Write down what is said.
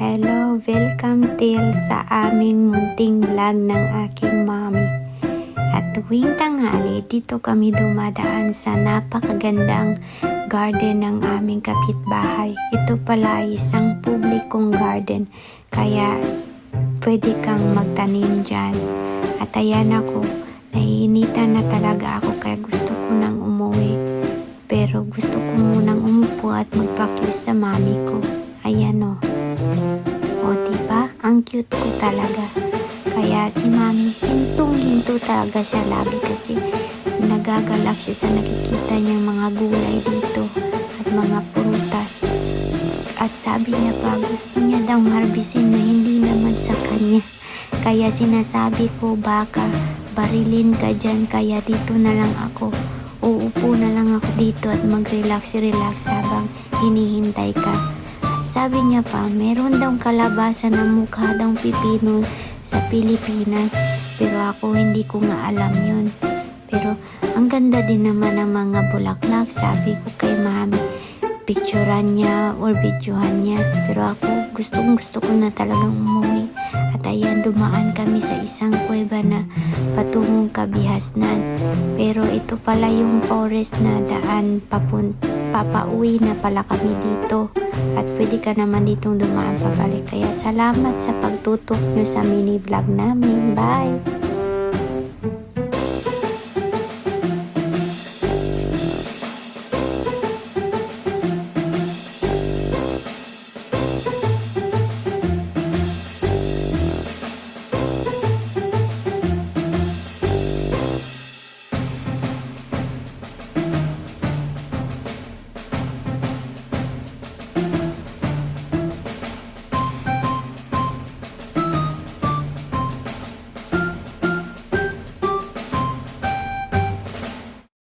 Hello, welcome till sa aming munting vlog ng aking mommy. At tuwing tanghali, dito kami dumadaan sa napakagandang garden ng aming kapitbahay. Ito pala ay isang publikong garden, kaya pwede kang magtanim dyan. At ayan ako, naiinitan na talaga ako kaya gusto ko nang umuwi. Pero gusto ko munang umupo at magpa-cute sa mami ko. Ayan o. O diba? Ang cute ko talaga. Kaya si mami, hintong-hinto talaga siya lagi kasi nagagalak siya sa nakikita niyang mga gulay dito at mga prutas. At sabi niya pa, gusto niya daw harbisin na hindi naman sa kanya. Kaya sinasabi ko, baka barilin ka dyan, kaya dito na lang ako. Uupo na lang ako dito at mag-relax habang hinihintay ka. Sabi niya pa, meron daw kalabasa na mukha daw pipino sa Pilipinas. Pero ako hindi ko nga alam yun. Pero ang ganda din naman ng mga bulaklak. Sabi ko kay mami, picturean niya or videohan niya. Pero ako gusto ko na talagang umuwi. At ayan, dumaan kami sa isang kuweba na patungong Kabihasnan. Pero ito pala yung forest na daan papauwi na pala kami dito. At pwede ka naman ditong dumaan pabalik. Kaya salamat sa pagtutok nyo sa mini vlog namin. Bye!